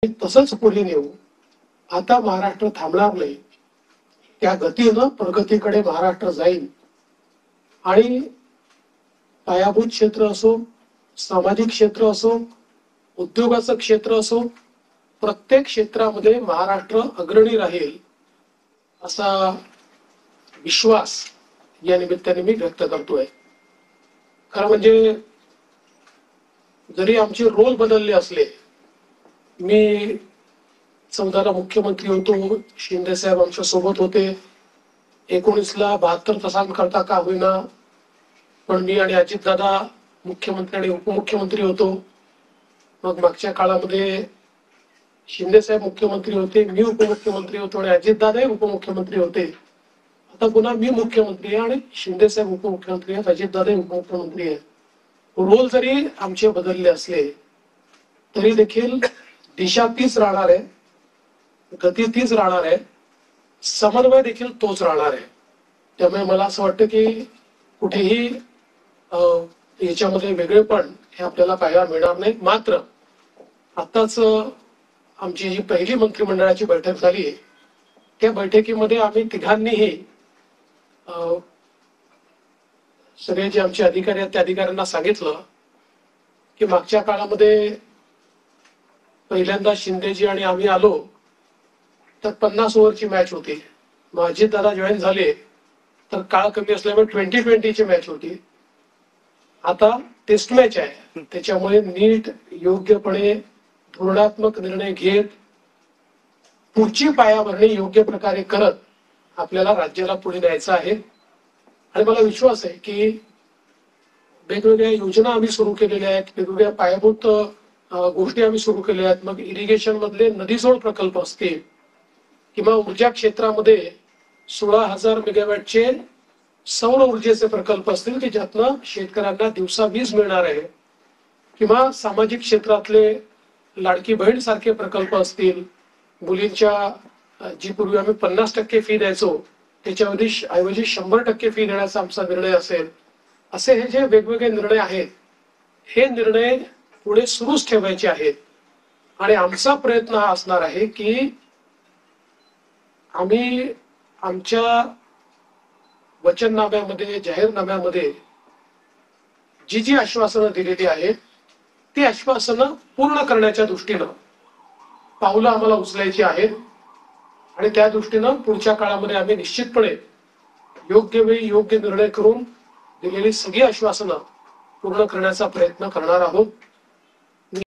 तसंच पुढे नेऊ. आता महाराष्ट्र थांबणार नाही, त्या गतीनं प्रगतीकडे महाराष्ट्र जाईल. आणि पायाभूत क्षेत्र असो, सामाजिक क्षेत्र असो, उद्योगाचं क्षेत्र असो, प्रत्येक क्षेत्रामध्ये महाराष्ट्र अग्रणी राहील असा विश्वास या निमित्ताने मी व्यक्त करतोय. खरं म्हणजे जरी आमचे रोल बदलले असले, मी 14ला मुख्यमंत्री होतो, शिंदे साहेब आमच्या सोबत होते, 19ला 72 तासांकरता का होईना पण मी आणि अजितदादा मुख्यमंत्री आणि उपमुख्यमंत्री होतो. मग मागच्या काळामध्ये शिंदे साहेब मुख्यमंत्री होते, मी उपमुख्यमंत्री होतो आणि अजितदादाही उपमुख्यमंत्री होते. आता पुन्हा मी मुख्यमंत्री आहे आणि शिंदे साहेब उपमुख्यमंत्री आहेत, अजितदादाही उपमुख्यमंत्री आहेत. रोल जरी आमचे बदलले असले तरी देखील दिशा तीच राहणार आहे, गती तीच राहणार आहे, समन्वय देखील तोच राहणार आहे. त्यामुळे मला असं वाटतं की कुठेही याच्यामध्ये वेगळेपण हे आपल्याला पाहायला मिळणार नाही. मात्र आताच आमची जी पहिली मंत्रिमंडळाची बैठक झाली, त्या बैठकीमध्ये आम्ही तिघांनीही सगळे जे आमचे अधिकारी आहेत त्या अधिकाऱ्यांना सांगितलं की मागच्या काळामध्ये पहिल्यांदा शिंदेजी आणि आम्ही आलो तर 50 ओव्हरची मॅच होती. मग अजितदादा जॉईन झाले तर काळ कमी असल्यामुळे 20-20ची मॅच होती. आता टेस्ट मॅच आहे, त्याच्यामुळे नीट योग्यपणे धोरणात्मक निर्णय घेत पुढची पायाभरणी योग्य प्रकारे करत आपल्याला राज्याला पुढे न्यायचं आहे. आणि मला विश्वास आहे की वेगवेगळ्या योजना आम्ही सुरू केलेल्या आहेत, वेगवेगळ्या पायाभूत गोष्टी आम्ही सुरू केलेल्या आहेत. मग इरिगेशन मधले नदीजोड प्रकल्प असतील किंवा ऊर्जा क्षेत्रामध्ये 16,000 मेगावॅटचे सौर ऊर्जेचे प्रकल्प असतील की ज्यातनं शेतकऱ्यांना दिवसा वीज मिळणार आहे, किंवा सामाजिक क्षेत्रातले लाडकी बहीण सारखे प्रकल्प असतील, मुलींच्या जी पूर्वी आम्ही 50% फी द्यायचो त्याच्याऐवजी 100% फी देण्याचा आमचा निर्णय असेल. असे हे जे वेगवेगळे निर्णय आहेत, हे निर्णय पुढे सुरूच ठेवायचे आहेत. आणि आमचा प्रयत्न हा असणार आहे की आम्ही आमच्या वचननाम्यामध्ये, जाहीरनाम्यामध्ये जी जी आश्वासनं दिलेली आहेत ती आश्वासनं पूर्ण करण्याच्या दृष्टीनं पावलं आम्हाला उचलायची आहेत. आणि त्या दृष्टीनं पुढच्या काळामध्ये आम्ही निश्चितपणे योग्य वेळी योग्य निर्णय करून दिलेली सगळी आश्वासनं पूर्ण करण्याचा प्रयत्न करणार आहोत.